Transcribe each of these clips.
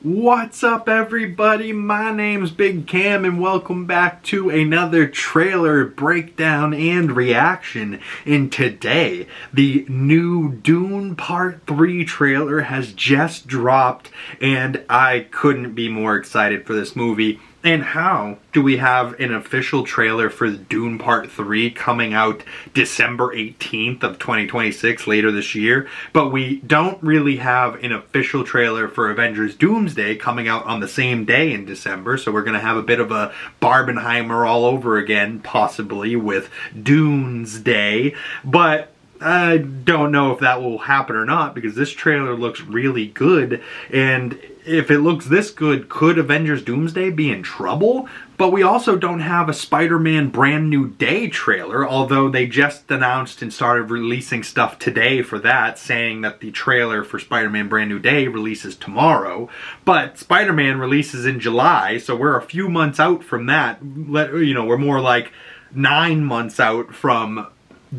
What's up, everybody? My name's Big Cam and welcome back to another trailer breakdown and reaction. And today, the new Dune Part 3 trailer has just dropped and I couldn't be more excited for this movie. And how do we have an official trailer for Dune Part 3 coming out December 18th of 2026 later this year, but we don't really have an official trailer for Avengers Doomsday coming out on the same day in December, so we're going to have a bit of a Barbenheimer all over again, possibly, with Dune's Day, but I don't know if that will happen or not because this trailer looks really good, and if it looks this good, could Avengers Doomsday be in trouble? But we also don't have a Spider-Man Brand New Day trailer, although they just announced and started releasing stuff today for that, saying that the trailer for Spider-Man Brand New Day releases tomorrow. But Spider-Man releases in July, so we're a few months out from that. You know, we're more like 9 months out from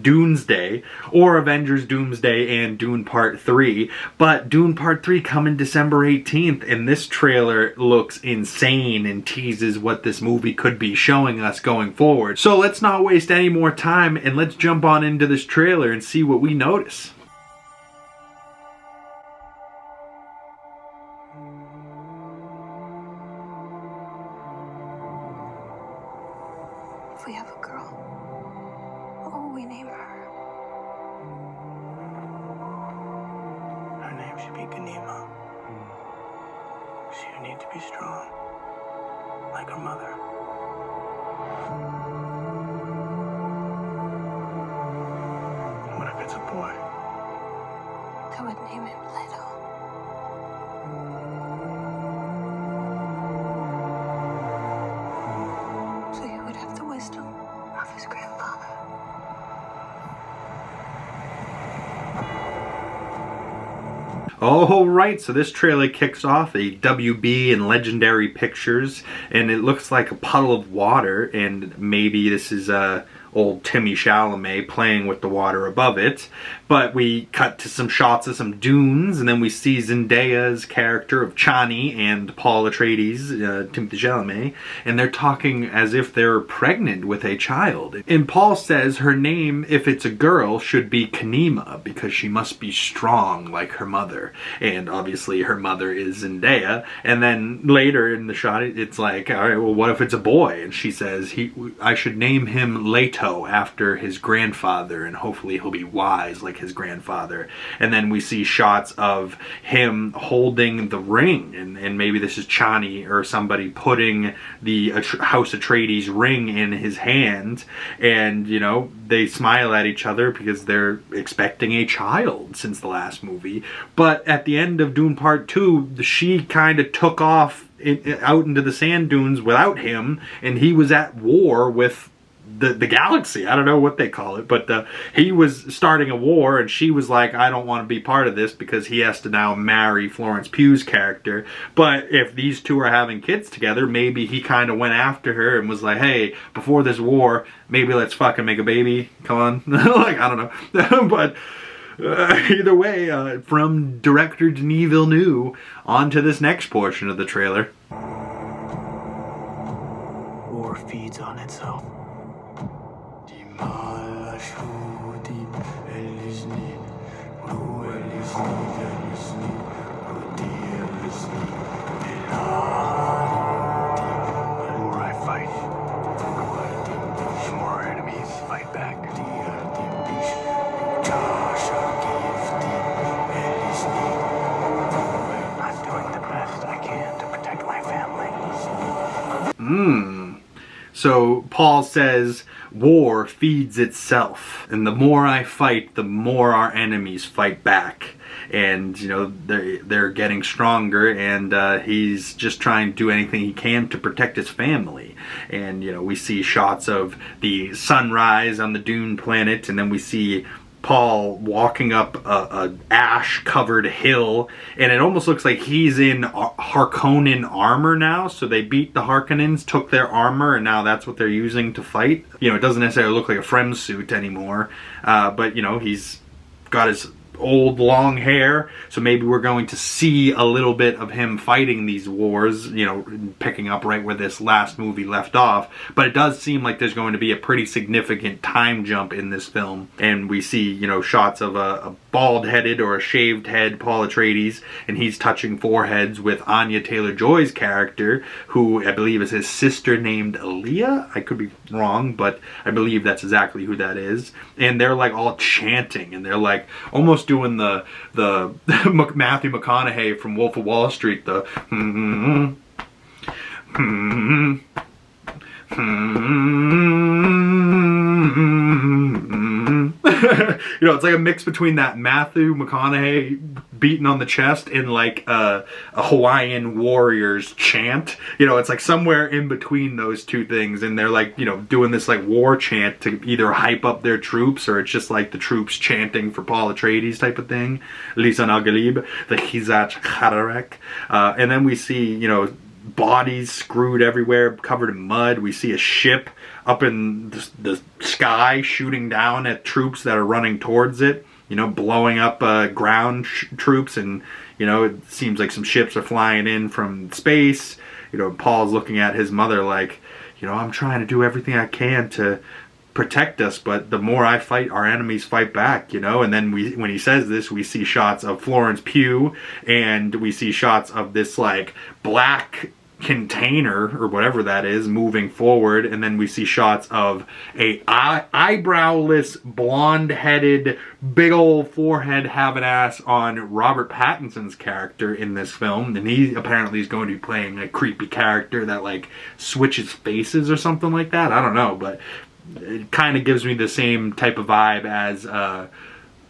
Doomsday, or Avengers Doomsday and Dune Part 3, but Dune Part 3 coming December 18th, and this trailer looks insane and teases what this movie could be showing us going forward. So let's not waste any more time and let's jump on into this trailer and see what we notice. If we have a girl, what will we name her? Her name should be Ganima. She would need to be strong, like her mother. What if it's a boy? I would name him Leto. So he would have the wisdom of his grandfather. Alright, so this trailer kicks off a WB and Legendary Pictures, and it looks like a puddle of water, and maybe this is old Timmy Chalamet playing with the water above it. But we cut to some shots of some dunes, and then we see Zendaya's character of Chani and Paul Atreides, Timothee Chalamet, and they're talking as if they're pregnant with a child. And Paul says her name, if it's a girl, should be Kanima, because she must be strong like her mother. And obviously her mother is Zendaya. And then later in the shot, it's like, alright, well, what if it's a boy? And she says, I should name him Leto after his grandfather, and hopefully he'll be wise like his grandfather. And then we see shots of him holding the ring, and maybe this is Chani or somebody putting the House Atreides ring in his hand, and you know, they smile at each other because they're expecting a child since the last movie. But at the end of Dune Part 2, she kind of took off out into the sand dunes without him, and he was at war with the galaxy. I don't know what they call it, but he was starting a war, and she was like, I don't want to be part of this because he has to now marry Florence Pugh's character. But if these two are having kids together, maybe he kind of went after her and was like, hey, before this war, maybe let's fucking make a baby. Come on. Like, I don't know. But either way, from director Denis Villeneuve, on to this next portion of the trailer. War feeds on itself. The more I fight, the more our enemies fight back. I'm doing the best I can to protect my family. So Paul says, war feeds itself, and the more I fight, the more our enemies fight back. And you know, they're getting stronger, and he's just trying to do anything he can to protect his family. And you know, we see shots of the sunrise on the Dune planet, and then we see Paul walking up a ash-covered hill, and it almost looks like he's in Harkonnen armor now. So they beat the Harkonnens, took their armor, and now that's what they're using to fight. You know, it doesn't necessarily look like a Frem suit anymore, but you know, he's got his old long hair, so maybe we're going to see a little bit of him fighting these wars, you know, picking up right where this last movie left off. But it does seem like there's going to be a pretty significant time jump in this film, and we see, you know, shots of a bald-headed or a shaved head Paul Atreides, and he's touching foreheads with Anya Taylor-Joy's character, who I believe is his sister named Aaliyah. I could be wrong, but I believe that's exactly who that is. And they're like all chanting, and they're like almost doing the Matthew McConaughey from Wolf of Wall Street, the you know, it's like a mix between that Matthew McConaughey beating on the chest and like a Hawaiian warriors chant. You know, it's like somewhere in between those two things, and they're like, you know, doing this like war chant to either hype up their troops, or it's just like the troops chanting for Paul Atreides type of thing. Lisan al-Galib, the ISAACH Haderach. And then we see, you know, bodies screwed everywhere, covered in mud. We see a ship up in the sky shooting down at troops that are running towards it, you know, blowing up ground troops, and, you know, it seems like some ships are flying in from space. You know, Paul's looking at his mother like, you know, I'm trying to do everything I can to protect us, but the more I fight, our enemies fight back, you know. And then when he says this, we see shots of Florence Pugh, and we see shots of this like black container or whatever that is moving forward, and then we see shots of a eyebrowless, blonde-headed, big old forehead having ass on Robert Pattinson's character in this film, and he apparently is going to be playing a creepy character that like switches faces or something like that. I don't know, but it kind of gives me the same type of vibe as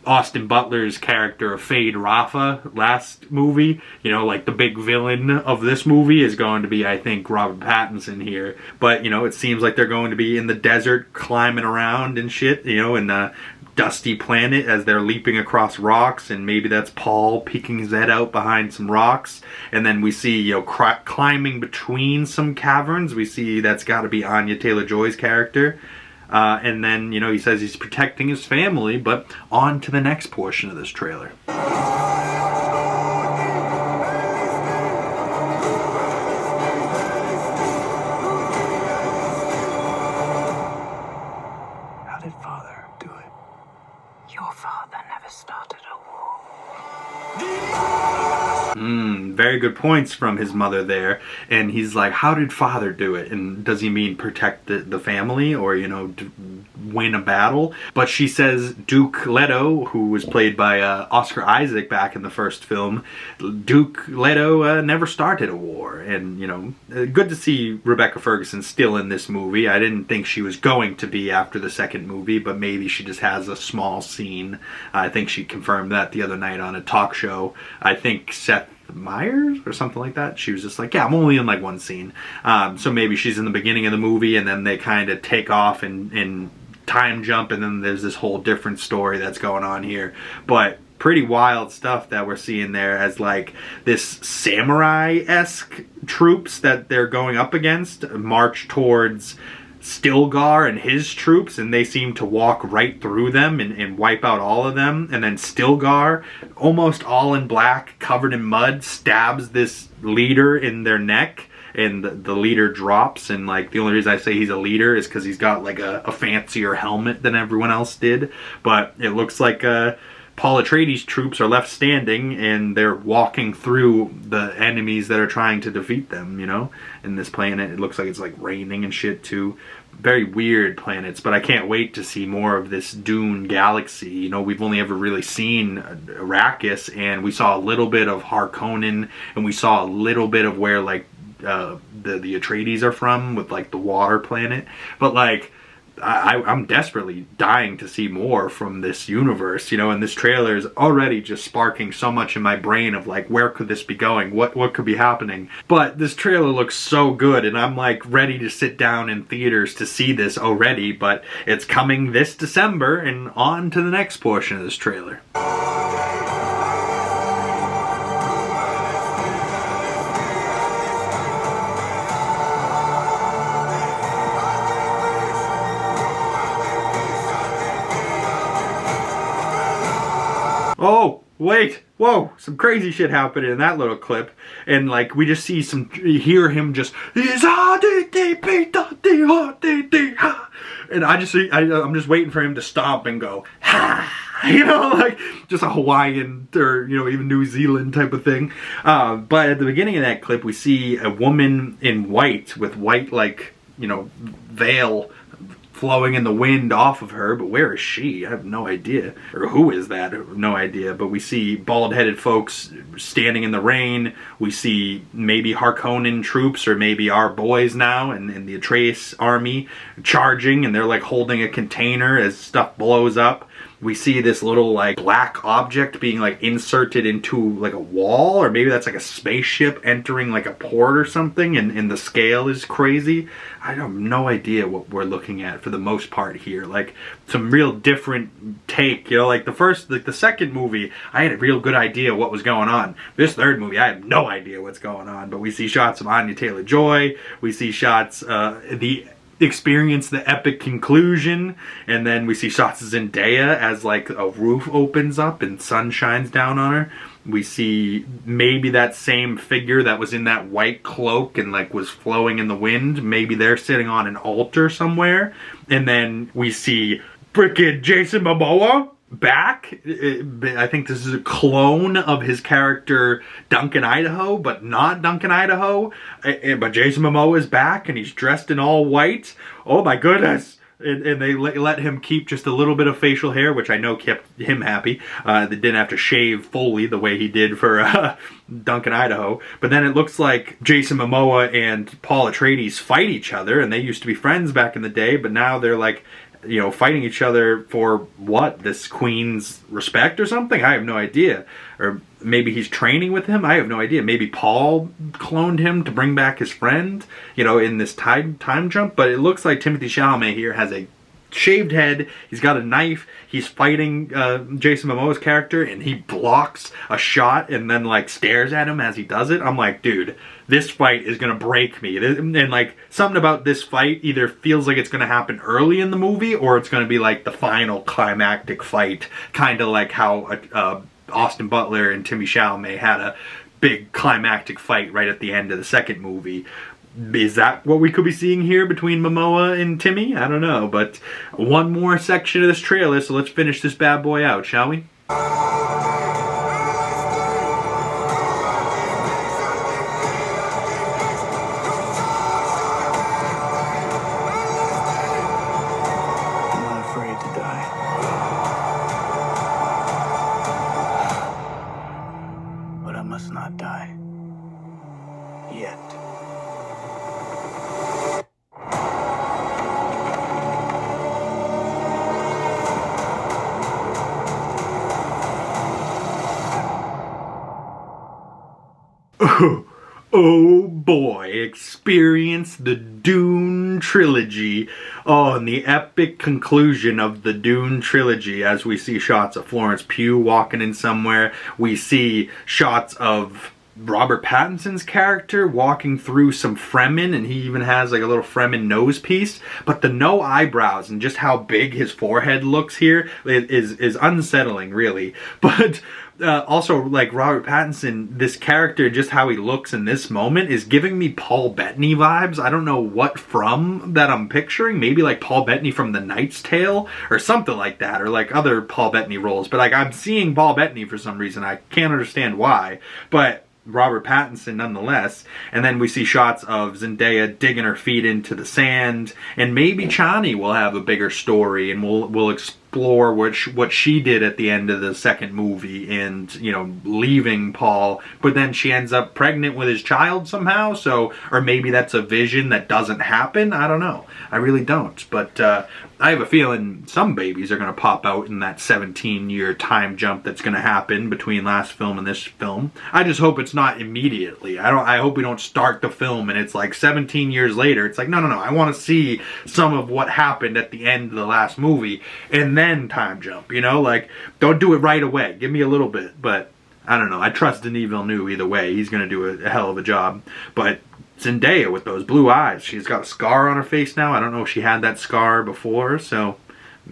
Austin Butler's character of Fade Rafa last movie. You know, like the big villain of this movie is going to be, I think, Robert Pattinson here. But, you know, it seems like they're going to be in the desert climbing around and shit, you know, in a dusty planet as they're leaping across rocks, and maybe that's Paul peeking his head out behind some rocks. And then we see, you know, climbing between some caverns, we see that's got to be Anya Taylor-Joy's character. And then, you know, he says he's protecting his family, but on to the next portion of this trailer. How did Father do it? Your father never started a war. Very good points from his mother there. And he's like, how did Father do it? And does he mean protect the family, or, you know, win a battle? But she says Duke Leto, who was played by Oscar Isaac back in the first film, Duke Leto never started a war. And, you know, good to see Rebecca Ferguson still in this movie. I didn't think she was going to be after the second movie, but maybe she just has a small scene. I think she confirmed that the other night on a talk show. I think Seth Meyers or something like that. She was just like, yeah, I'm only in like one scene. So maybe she's in the beginning of the movie, and then they kind of take off and time jump, and then there's this whole different story that's going on here. But pretty wild stuff that we're seeing there, as like this samurai-esque troops that they're going up against march towards Stilgar and his troops, and they seem to walk right through them and wipe out all of them. And then Stilgar, almost all in black, covered in mud, stabs this leader in their neck, and the leader drops. And like, the only reason I say he's a leader is because he's got like a fancier helmet than everyone else did. But it looks like Paul Atreides' troops are left standing, and they're walking through the enemies that are trying to defeat them, you know, in this planet. It looks like it's like raining and shit too. Very weird planets, but I can't wait to see more of this Dune galaxy. You know, we've only ever really seen Arrakis, and we saw a little bit of Harkonnen, and we saw a little bit of where like the Atreides are from, with like the water planet. But like, I'm desperately dying to see more from this universe, you know, and this trailer is already just sparking so much in my brain of like, where could this be going? What could be happening? But this trailer looks so good, and I'm like ready to sit down in theaters to see this already. But it's coming this December, and on to the next portion of this trailer. oh, wait, whoa, some crazy shit happened in that little clip. And like, we just see hear him just, and I'm just waiting for him to stomp and go, ha! You know, like just a Hawaiian or, you know, even New Zealand type of thing. But at the beginning of that clip, we see a woman in white with white, like, you know, veil flowing in the wind off of her. But where is she? I have no idea. Or who is that? No idea. But we see bald-headed folks standing in the rain. We see maybe Harkonnen troops or maybe our boys now and the Atreides army charging, and they're like holding a container as stuff blows up. We see this little like black object being like inserted into like a wall, or maybe that's like a spaceship entering like a port or something, and the scale is crazy. I have no idea what we're looking at for the most part here. Like some real different take, you know, like the second movie, I had a real good idea what was going on. This third movie, I have no idea what's going on, but we see shots of Anya Taylor-Joy, we see shots, experience the epic conclusion, and then we see shots of Zendaya as like a roof opens up and sun shines down on her. We see maybe that same figure that was in that white cloak and like was flowing in the wind, maybe they're sitting on an altar somewhere. And then we see frickin' Jason Momoa back. I think this is a clone of his character Duncan Idaho, but not Duncan Idaho. But Jason Momoa is back and he's dressed in all white. Oh my goodness. And they let him keep just a little bit of facial hair, which I know kept him happy. They didn't have to shave fully the way he did for Duncan Idaho. But then it looks like Jason Momoa and Paul Atreides fight each other, and they used to be friends back in the day, but now they're like, you know, fighting each other for what? This queen's respect or something? I have no idea. Or maybe he's training with him? I have no idea. Maybe Paul cloned him to bring back his friend, you know, in this time jump. But it looks like Timothee Chalamet here has a shaved head. He's got a knife. He's fighting Jason Momoa's character, and he blocks a shot and then like stares at him as he does it. I'm like, dude, this fight is gonna break me. And like something about this fight either feels like it's gonna happen early in the movie, or it's gonna be like the final climactic fight, kind of like how Austin Butler and Timothée Chalamet had a big climactic fight right at the end of the second movie. Is that what we could be seeing here between Mamoa and Timmy? I don't know, but one more section of this trailer, so let's finish this bad boy out, shall we? I'm not afraid to die. But I must not die. Yet. Oh boy, experience the Dune trilogy. Oh, and the epic conclusion of the Dune trilogy as we see shots of Florence Pugh walking in somewhere. We see shots of Robert Pattinson's character walking through some Fremen, and he even has like a little Fremen nose piece. But the no eyebrows and just how big his forehead looks here is unsettling, really. But also, like Robert Pattinson, this character, just how he looks in this moment, is giving me Paul Bettany vibes. I don't know what from that I'm picturing. Maybe like Paul Bettany from The Knight's Tale or something like that, or like other Paul Bettany roles. But like I'm seeing Paul Bettany for some reason. I can't understand why. But Robert Pattinson nonetheless. And then we see shots of Zendaya digging her feet into the sand, and maybe Chani will have a bigger story, and we'll explore what she did at the end of the second movie, and you know, leaving Paul, but then she ends up pregnant with his child somehow. So, or maybe that's a vision that doesn't happen. I don't know. I really don't. But I have a feeling some babies are going to pop out in that 17-year time jump that's going to happen between last film and this film. I just hope it's not immediately. I hope we don't start the film and it's like 17 years later. It's like, no. I want to see some of what happened at the end of the last movie and then time jump, you know? Like, don't do it right away. Give me a little bit. But I don't know. I trust Denis Villeneuve either way. He's going to do a hell of a job. But Zendaya with those blue eyes. She's got a scar on her face now. I don't know if she had that scar before, so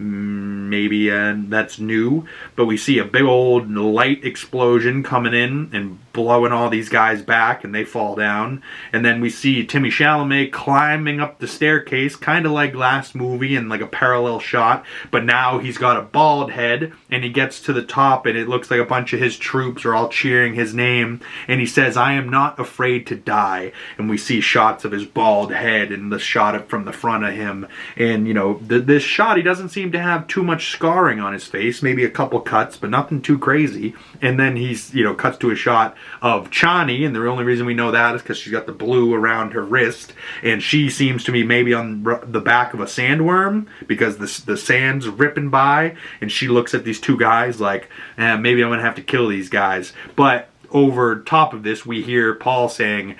Maybe that's new, but we see a big old light explosion coming in and blowing all these guys back, and they fall down. And then we see Timothee Chalamet climbing up the staircase, kind of like last movie in like a parallel shot, but now he's got a bald head, and he gets to the top, and it looks like a bunch of his troops are all cheering his name, and he says, "I am not afraid to die." And we see shots of his bald head and the shot from the front of him, and you know, this shot, he doesn't seem to have too much scarring on his face, maybe a couple cuts, but nothing too crazy. And then he's, you know, cuts to a shot of Chani, and the only reason we know that is because she's got the blue around her wrist, and she seems to be maybe on the back of a sandworm, because the sand's ripping by, and she looks at these two guys like, maybe I'm gonna have to kill these guys. But over top of this, we hear Paul saying,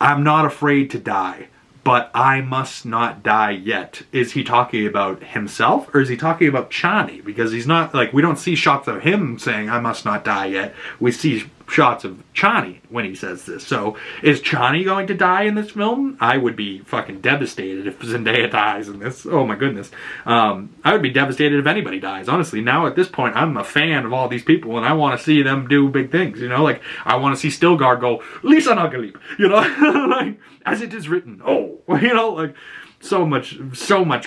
"I'm not afraid to die, but I must not die yet." Is he talking about himself, or is he talking about Chani? Because he's not, like, we don't see shots of him saying, "I must not die yet." We see shots of Chani when he says this. So is Chani going to die in this film? I would be fucking devastated if Zendaya dies in this. Oh my goodness. I would be devastated if anybody dies. Honestly, now at this point, I'm a fan of all these people, and I want to see them do big things, you know? Like, I want to see Stilgar go, "Lisa Nagalip," you know? Like, as it is written. Oh, you know, like, so much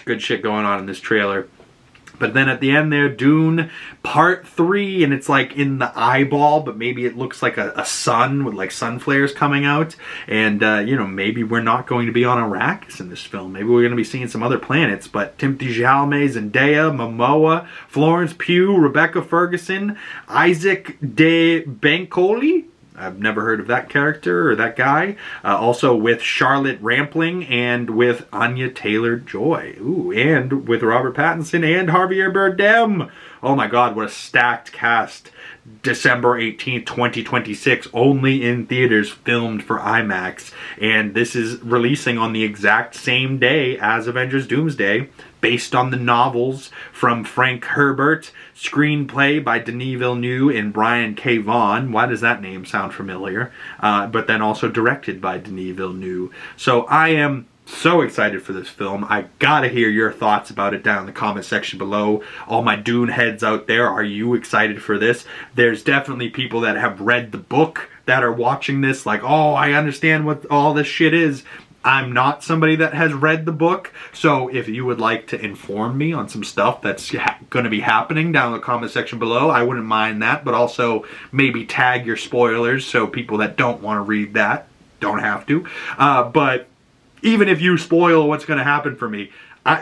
good shit going on in this trailer. But then at the end there, Dune Part 3, and it's like in the eyeball, but maybe it looks like a sun with like sun flares coming out. And, you know, maybe we're not going to be on Arrakis in this film. Maybe we're going to be seeing some other planets. But Timothee Chalamet, Zendaya, Mamoa, Florence Pugh, Rebecca Ferguson, ISAACH de BANKOLE. I've never heard of that character or that guy. Also with Charlotte Rampling and with Anya Taylor-Joy. Ooh, and with Robert Pattinson and Javier Bardem. Oh my god, what a stacked cast. December 18th, 2026, only in theaters, filmed for IMAX. And this is releasing on the exact same day as Avengers Doomsday, based on the novels from Frank Herbert, screenplay by Denis Villeneuve and Brian K. Vaughan. Why does that name sound familiar? But then also directed by Denis Villeneuve. So I am so excited for this film. I gotta hear your thoughts about it down in the comment section below. All my Dune heads out there, are you excited for this? There's definitely people that have read the book that are watching this like, oh, I understand what all this shit is. I'm not somebody that has read the book, so if you would like to inform me on some stuff that's going to be happening down in the comment section below, I wouldn't mind that, but also maybe tag your spoilers so people that don't want to read that don't have to. But even if you spoil what's going to happen for me,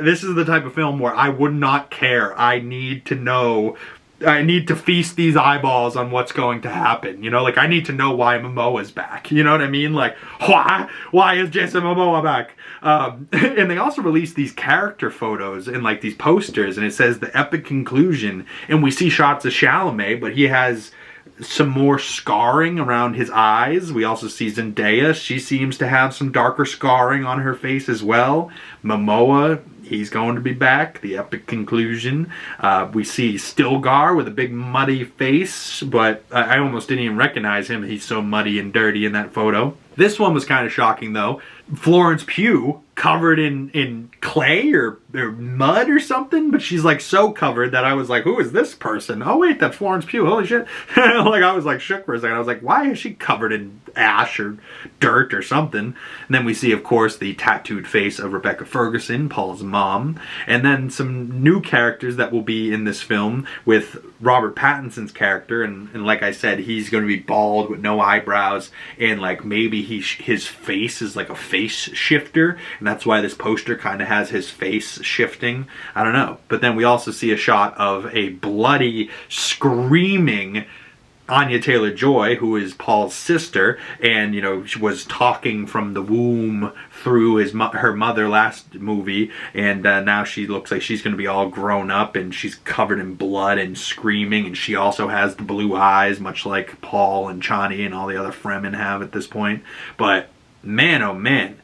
this is the type of film where I would not care. I need to know. I need to feast these eyeballs on what's going to happen. You know, like, I need to know why Mamoa's back. You know what I mean? Like, why is Jason Mamoa back? And they also released these character photos and like these posters, and it says the epic conclusion. And we see shots of Chalamet, but he has some more scarring around his eyes. We also see Zendaya. She seems to have some darker scarring on her face as well. Mamoa, he's going to be back. The epic conclusion. We see Stilgar with a big muddy face, but I almost didn't even recognize him. He's so muddy and dirty in that photo. This one was kind of shocking though. Florence Pugh covered in clay or mud or something, but she's like so covered that I was like, who is this person? Oh wait, that's Florence Pugh, holy shit. Like, I was like shook for a second. I was like, why is she covered in ash or dirt or something? And then we see, of course, the tattooed face of Rebecca Ferguson, Paul's mom, and then some new characters that will be in this film with Robert Pattinson's character, and like I said, he's going to be bald with no eyebrows, and like maybe his face is like a face shifter, and that's why this poster kind of has his face shifting. I don't know. But then we also see a shot of a bloody, screaming Anya Taylor-Joy, who is Paul's sister, and, you know, she was talking from the womb through her mother last movie, and now she looks like she's going to be all grown up, and she's covered in blood and screaming, and she also has the blue eyes, much like Paul and Chani and all the other Fremen have at this point. But man, oh man,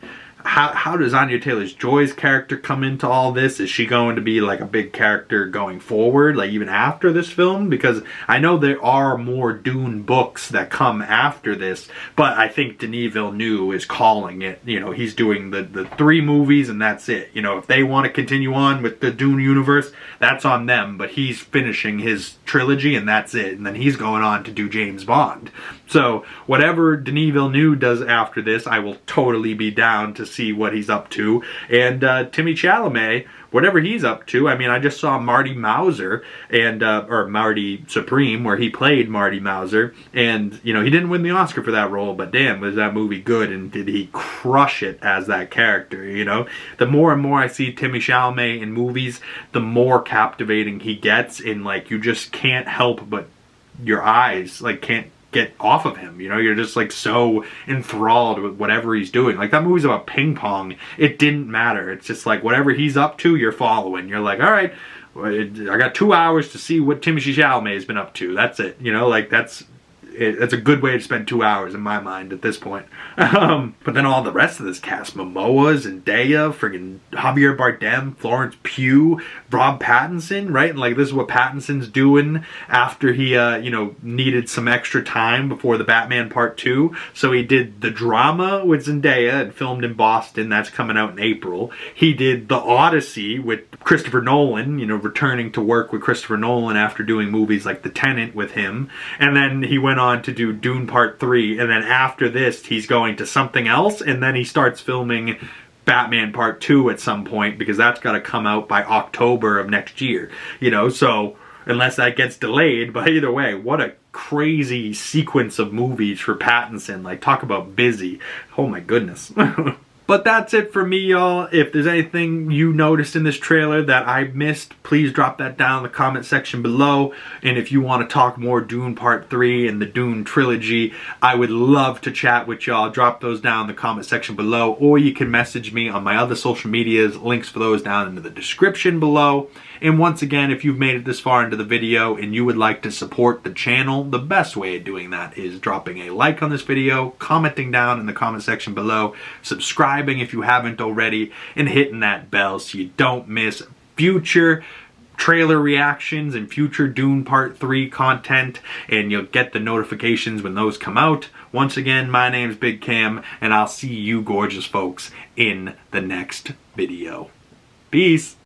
how does Anya Taylor-Joy's character come into all this? Is she going to be like a big character going forward, like even after this film? Because I know there are more Dune books that come after this, but I think Denis Villeneuve is calling it. You know, he's doing the 3 movies and that's it. You know, if they want to continue on with the Dune universe, that's on them, but he's finishing his trilogy and that's it. And then he's going on to do James Bond. So whatever Denis Villeneuve does after this, I will totally be down to see what he's up to. And Timothée Chalamet, whatever he's up to. I mean, I just saw Marty Mauser and or Marty Supreme, where he played Marty Mauser, and you know, he didn't win the Oscar for that role, but damn, was that movie good, and did he crush it as that character? You know, the more and more I see Timothée Chalamet in movies, the more captivating he gets, and like, you just can't help but your eyes like can't get off of him. You know, you're just like so enthralled with whatever he's doing. Like, that movie's about ping pong. It didn't matter. It's just like whatever he's up to, you're following. You're like, all right, I got 2 hours to see what Timothée Chalamet has been up to. That's it. You know, like that's a good way to spend 2 hours in my mind at this point. But then all the rest of this cast, Mamoa, Zendaya, friggin' Javier Bardem, Florence Pugh, Rob Pattinson, right? And like, this is what Pattinson's doing after he, you know, needed some extra time before the Batman Part 2. So he did the drama with Zendaya and filmed in Boston. That's coming out in April. He did The Odyssey with Christopher Nolan, you know, returning to work with Christopher Nolan after doing movies like The Tenant with him. And then he went on to do Dune Part 3. And then after this, he's going to something else. And then he starts filming Batman Part 2 at some point, because that's got to come out by October of next year. You know, so unless that gets delayed, but either way, what a crazy sequence of movies for Pattinson. Like, talk about busy. Oh my goodness. But that's it for me, y'all. If there's anything you noticed in this trailer that I missed, please drop that down in the comment section below. And if you want to talk more Dune Part 3 and the Dune trilogy, I would love to chat with y'all. Drop those down in the comment section below, or you can message me on my other social medias. Links for those down in the description below. And once again, if you've made it this far into the video and you would like to support the channel, the best way of doing that is dropping a like on this video, commenting down in the comment section below, subscribing if you haven't already, and hitting that bell so you don't miss future trailer reactions and future Dune Part 3 content, and you'll get the notifications when those come out. Once again, my name's Big Cam, and I'll see you gorgeous folks in the next video. Peace!